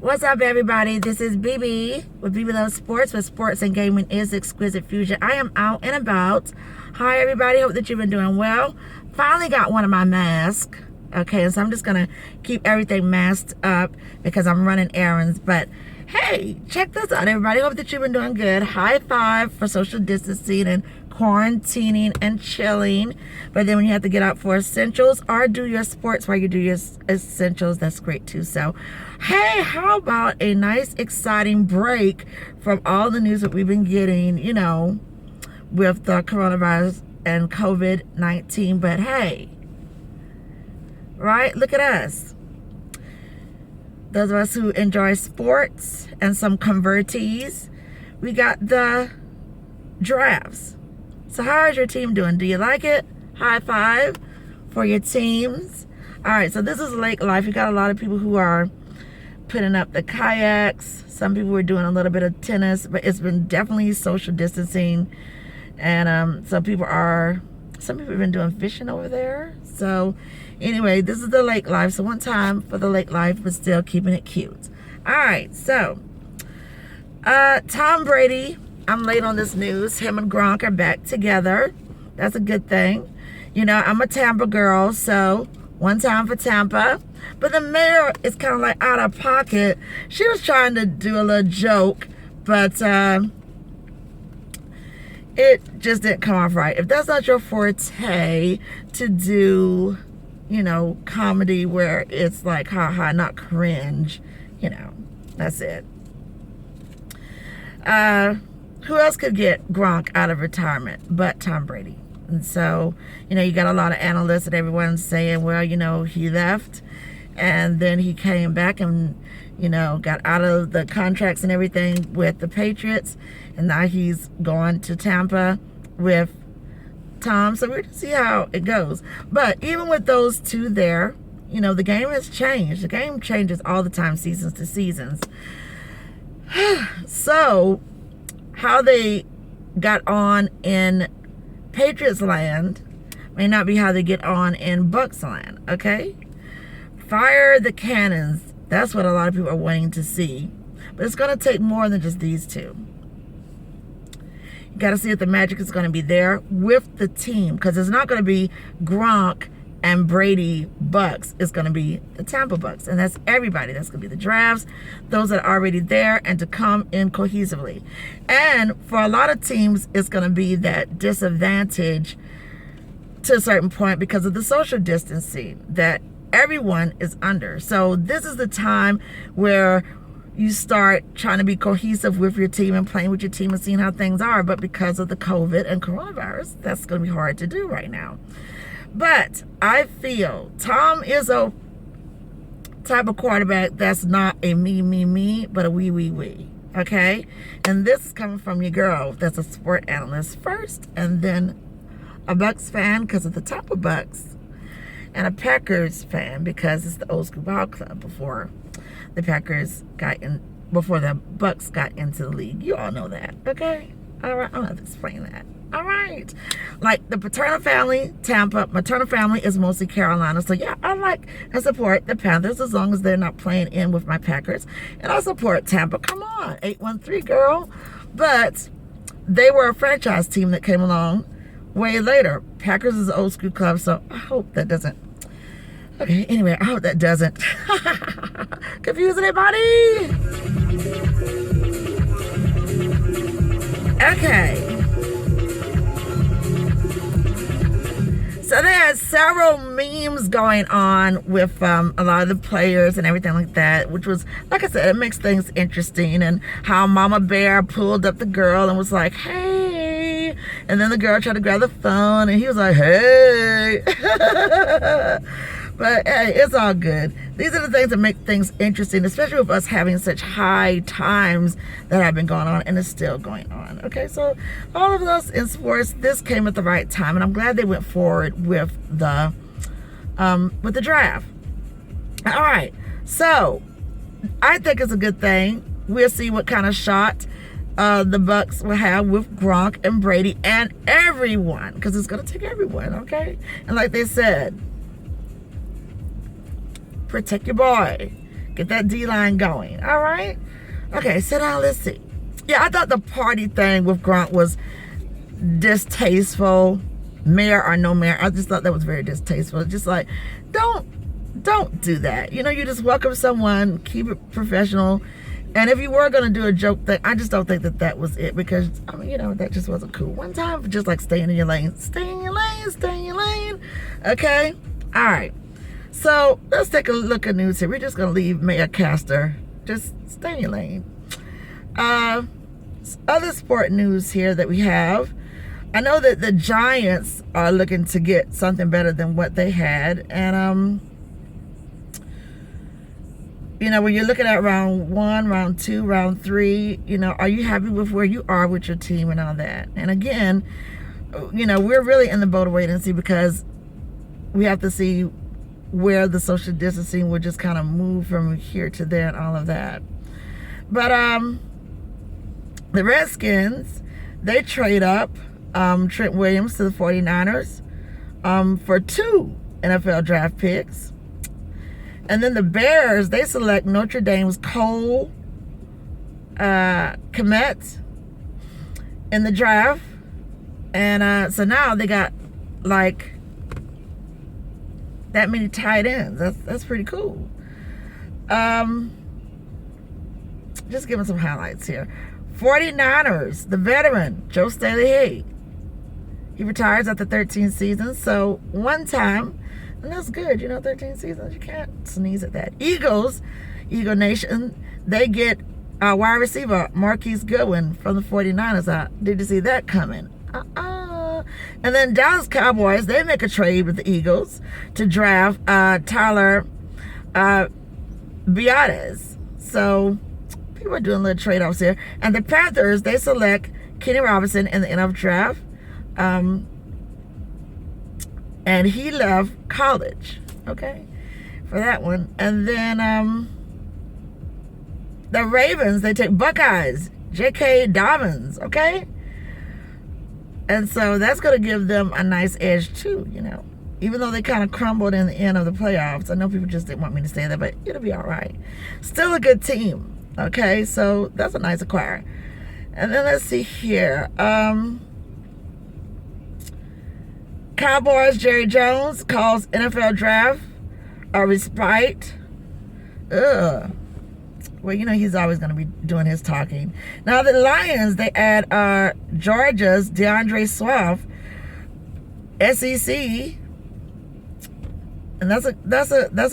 What's up, everybody? This is BB with BB Loves Sports, where sports and gaming is exquisite fusion. I am out and about. Hi, everybody. Hope that you've been doing well. Finally got one of my masks. Okay, so I'm just going to keep everything masked up because I'm running errands. But hey, check this out, everybody. Hope that you've been doing good. High five for social distancing and quarantining and chilling. But then when you have to get out for essentials or do your sports while you do your essentials, that's great too. So hey, how about a nice exciting break from all the news that we've been getting, you know, with the coronavirus and COVID-19. But hey, right, look at us, those of us who enjoy sports and some convertees. We got the drafts. So how is your team doing? Do you like it? High five for your teams. All right, so this is lake life. You got a lot of people who are putting up the kayaks. Some people are doing a little bit of tennis, but it's been definitely social distancing. And some people have been doing fishing over there. So anyway, this is the lake life. So one time for the lake life, but still keeping it cute. All right, so Tom Brady, I'm late on this news. Him and Gronk are back together. That's a good thing. You know, I'm a Tampa girl, so one time for Tampa. But the mayor is kind of like out of pocket. She was trying to do a little joke, but it just didn't come off right. If that's not your forte to do, you know, comedy where it's like ha, not cringe, you know, that's it. Who else could get Gronk out of retirement but Tom Brady? And so, you know, you got a lot of analysts and everyone's saying, well, you know, he left and then he came back and, you know, got out of the contracts and everything with the Patriots, and now he's going to Tampa with Tom. So we're going to see how it goes. But even with those two there, you know, the game has changed. The game changes all the time, seasons to seasons. So how they got on in Patriots land may not be how they get on in Bucks land, okay? Fire the cannons. That's what a lot of people are wanting to see. But it's going to take more than just these two. You got to see if the magic is going to be there with the team, because it's not going to be Gronk and Brady Bucks. It's going to be the Tampa Bucks, and that's everybody. That's going to be the drafts, those that are already there, and to come in cohesively. And for a lot of teams, it's going to be that disadvantage to a certain point because of the social distancing that everyone is under. So this is the time where you start trying to be cohesive with your team and playing with your team and seeing how things are. But because of the COVID and coronavirus, that's going to be hard to do right now. But I feel Tom is a type of quarterback that's not a me, but a we. Okay? And this is coming from your girl that's a sport analyst first, and then a Bucks fan because of the Tampa Bucks, and a Packers fan because it's the old school ball club before the Bucks got into the league. You all know that, okay? All right, I don't have to explain that. All right, like the paternal family, Tampa. Maternal family is mostly Carolina. So yeah, I like and support the Panthers as long as they're not playing in with my Packers. And I support Tampa. Come on, 813 girl. But they were a franchise team that came along way later. Packers is an old school club, so I hope that doesn't. Okay, anyway, I hope that doesn't confuse anybody. Okay. So there's several memes going on with a lot of the players and everything like that, which was, like I said, it makes things interesting. And how Mama Bear pulled up the girl and was like, hey. And then the girl tried to grab the phone and he was like, hey. But hey, it's all good. These are the things that make things interesting, especially with us having such high times that have been going on and is still going on. Okay, so all of us in sports, this came at the right time, and I'm glad they went forward with the draft. All right, so I think it's a good thing. We'll see what kind of shot the Bucks will have with Gronk and Brady and everyone, because it's going to take everyone, okay? And like they said, protect your boy. Get that D-line going. All right. Okay, so now let's see. Yeah, I thought the party thing with Gronk was distasteful. Mayor or no mayor, I just thought that was very distasteful. Just like, don't do that. You know, you just welcome someone, keep it professional. And if you were going to do a joke thing, I just don't think that that was it, because, I mean, you know, that just wasn't cool. One time, just like staying in your lane. Stay in your lane, stay in your lane. Okay? All right. So let's take a look at news here. We're just going to leave Mayor Castor. Just stay in your lane. Other sport news here that we have. I know that the Giants are looking to get something better than what they had. And, you know, when you're looking at round 1, round 2, round 3, you know, are you happy with where you are with your team and all that? And again, you know, we're really in the boat of wait and see, because we have to see where the social distancing will just kind of move from here to there and all of that. But the Redskins, they trade up Trent Williams to the 49ers for 2 NFL draft picks. And then the Bears, they select Notre Dame's Cole Kmet in the draft. And so now they got like that many tight ends. That's pretty cool. Just giving some highlights here. 49ers, the veteran, Joe Staley, he retires after 13 seasons. So one time, and that's good, you know, 13 seasons, you can't sneeze at that. Eagles, Eagle Nation, they get wide receiver Marquise Goodwin from the 49ers. Did you see that coming? And then Dallas Cowboys, they make a trade with the Eagles to draft Tyler Biadasz. So people are doing little trade-offs here. And the Panthers, they select Kenny Robinson in the NFL draft. And he left college, okay, for that one. And then the Ravens, they take Buckeyes, J.K. Dobbins, okay? And so that's going to give them a nice edge too, you know. Even though they kind of crumbled in the end of the playoffs. I know people just didn't want me to say that, but it'll be all right. Still a good team, okay? So that's a nice acquire. And then let's see here. Cowboys, Jerry Jones calls NFL draft a respite. Ugh. Well, you know, he's always going to be doing his talking. Now, the Lions, they add Georgia's DeAndre Swift, SEC. And that's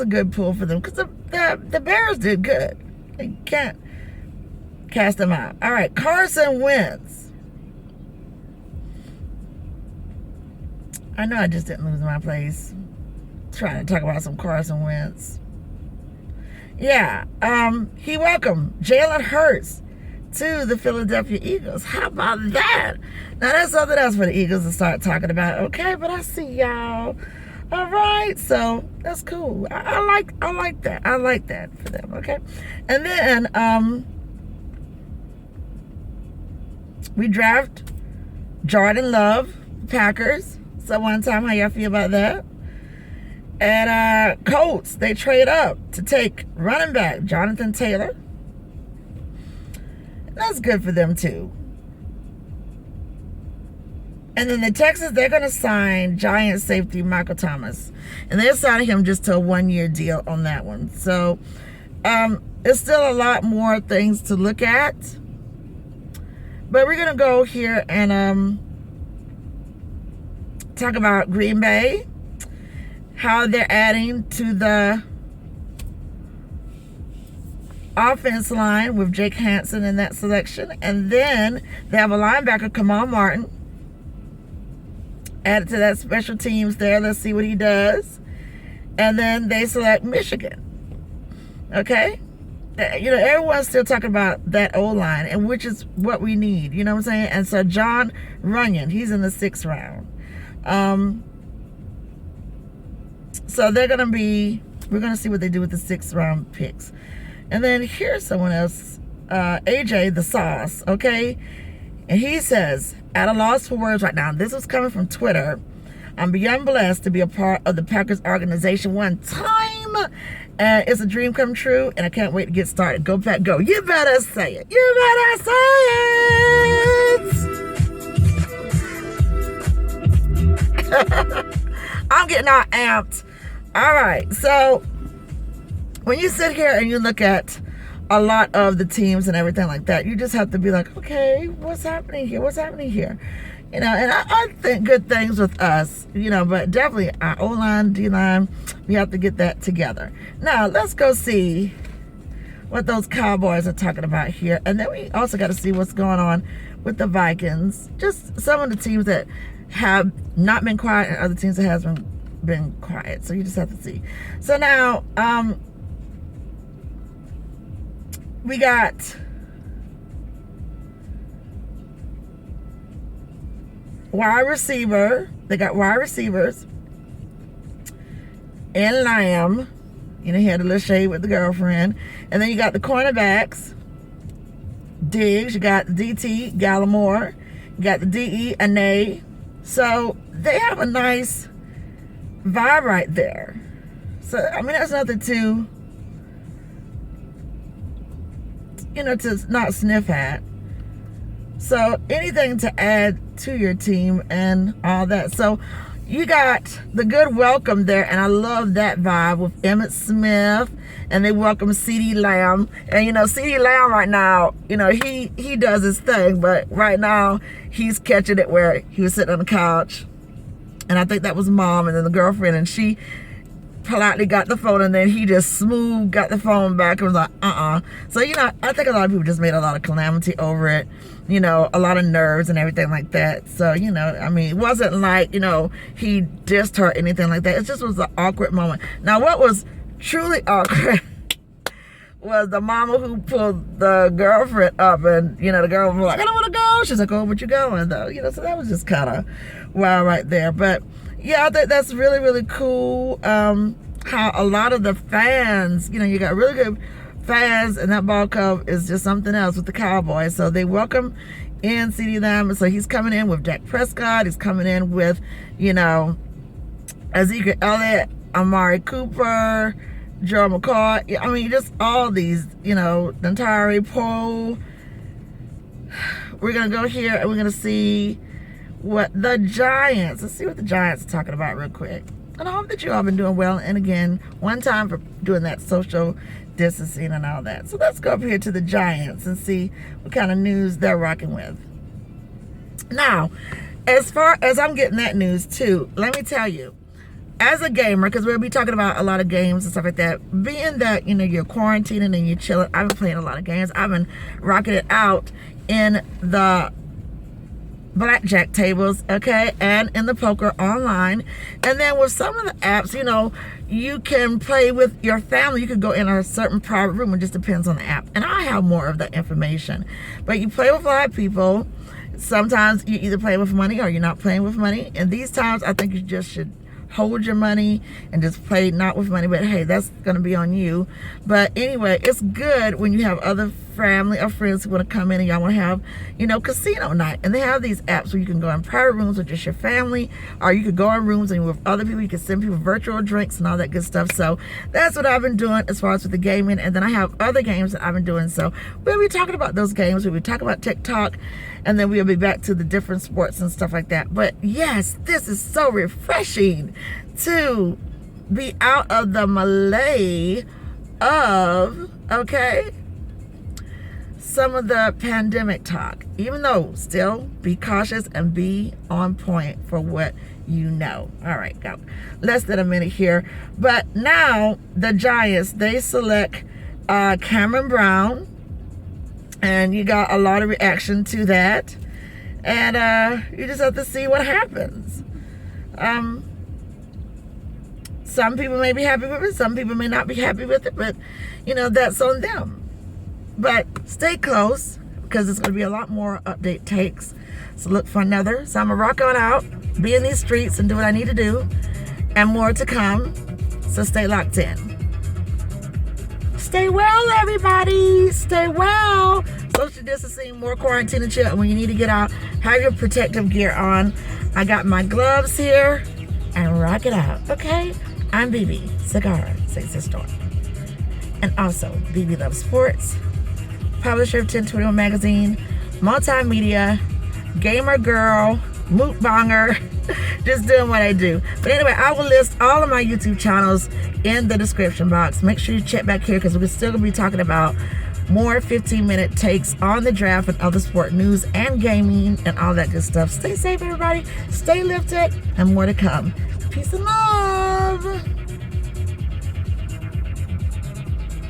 a good pull for them, because the Bears did good. They can't cast them out. All right, Carson Wentz. I know I just didn't lose my place trying to talk about some Carson Wentz. Yeah, he welcomed Jalen Hurts to the Philadelphia Eagles. How about that? Now that's something else for the Eagles to start talking about. Okay, but I see y'all. All right, so that's cool. I like that. I like that for them. Okay, and then we draft Jordan Love, Packers. So one time, how y'all feel about that? And Colts, they trade up to take running back Jonathan Taylor. That's good for them too. And then the Texans, they're going to sign Giants safety Michael Thomas. And they're signing him just to a 1-year deal on that one. So there's still a lot more things to look at. But we're going to go here and talk about Green Bay, how they're adding to the offense line with Jake Hansen in that selection. And then they have a linebacker, Kamal Martin, added to that special teams there. Let's see what he does. And then they select Michigan. Okay? You know, everyone's still talking about that O-line, and which is what we need. You know what I'm saying? And so John Runyon, he's in the 6th round. So they're going to be, we're going to see what they do with the 6th round picks. And then here's someone else, AJ the Sauce, okay? And he says, at a loss for words right now, this was coming from Twitter, I'm beyond blessed to be a part of the Packers organization one time And it's a dream come true, and I can't wait to get started. Go, Pat, go. You better say it. You better say it. I'm getting all amped. All right, so when you sit here and you look at a lot of the teams and everything like that, you just have to be like, okay, what's happening here? What's happening here? You know, and I think good things with us, you know, but definitely our O-line, D-line, we have to get that together. Now, let's go see what those Cowboys are talking about here. And then we also got to see what's going on with the Vikings. Just some of the teams that have not been quiet and other teams that has been quiet. So you just have to see. So now, we got wide receiver. They got wide receivers. And Lamb. You know, he had a little shade with the girlfriend. And then you got the cornerbacks. Diggs. You got the DT, Gallimore. You got the DE, Ane. So they have a nice vibe right there. So, I mean, that's nothing to, you know, to not sniff at. So anything to add to your team and all that. So you got the good welcome there, and I love that vibe with Emmitt Smith, and they welcome CeeDee Lamb. And you know, CeeDee Lamb right now, you know, he does his thing, but right now he's catching it where he was sitting on the couch, and I think that was mom and then the girlfriend, and she politely got the phone, and then he just smooth got the phone back and was like, So, you know, I think a lot of people just made a lot of calamity over it, you know, a lot of nerves and everything like that. So, you know, I mean, it wasn't like, you know, he dissed her or anything like that. It just was an awkward moment. Now, what was truly awkward was the mama who pulled the girlfriend up, and, you know, the girl was like, I don't want to go. She's like, oh, but you going, though? You know, so that was just kind of wild right there. But yeah, I think that's really, really cool. How a lot of the fans, you know, you got really good fans, and that ball club is just something else with the Cowboys. So they welcome in CeeDee Lamb. So he's coming in with Dak Prescott. He's coming in with, you know, Ezekiel Elliott, Amari Cooper, Joe McCoy. I mean, just all these, you know, Dantari Poe. We're going to go here and we're going to see what the Giants, let's see what the Giants are talking about real quick. And I hope that you all been doing well. And again, one time for doing that social distancing and all that. So let's go up here to the Giants and see what kind of news they're rocking with. Now, as far as I'm getting that news too, let me tell you, as a gamer, because we'll be talking about a lot of games and stuff like that, being that, you know, you're quarantining and you're chilling, I've been playing a lot of games. I've been rocking it out in the blackjack tables, okay, and in the poker online. And then with some of the apps, you know, you can play with your family. You could go in a certain private room. It just depends on the app, and I have more of that information. But you play with live people. Sometimes you either play with money or you're not playing with money, and these times I think you just should hold your money and just play not with money. But hey, that's gonna be on you. But anyway, it's good when you have other family or friends who want to come in and y'all want to have, you know, casino night. And they have these apps where you can go in private rooms with just your family, or you could go in rooms and with other people. You can send people virtual drinks and all that good stuff. So that's what I've been doing as far as with the gaming. And then I have other games that I've been doing. So we'll be talking about those games. We'll be talking about TikTok, and then we'll be back to the different sports and stuff like that. But yes, this is so refreshing to be out of the melee of, okay, some of the pandemic talk. Even though, still be cautious and be on point for what you know. All right, got less than a minute here. But now the Giants, they select Cameron Brown, and you got a lot of reaction to that, and you just have to see what happens. Some people may be happy with it, some people may not be happy with it, but you know, that's on them. But stay close, because there's going to be a lot more update takes. So look for another. So I'm going to rock on out, be in these streets, and do what I need to do. And more to come. So stay locked in. Stay well, everybody. Stay well. Social distancing, more quarantine and chill. And when you need to get out, have your protective gear on. I got my gloves here. And rock it out. Okay? I'm BB. Cigar. Say Sister. and also BB Love Sports, publisher of 1021 Magazine, multimedia, gamer girl, mookbonger, just doing what I do. But anyway, I will list all of my YouTube channels in the description box. Make sure you check back here because we're still going to be talking about more 15-minute takes on the draft and other sport news and gaming and all that good stuff. Stay safe, everybody. Stay lifted, and more to come. Peace and love.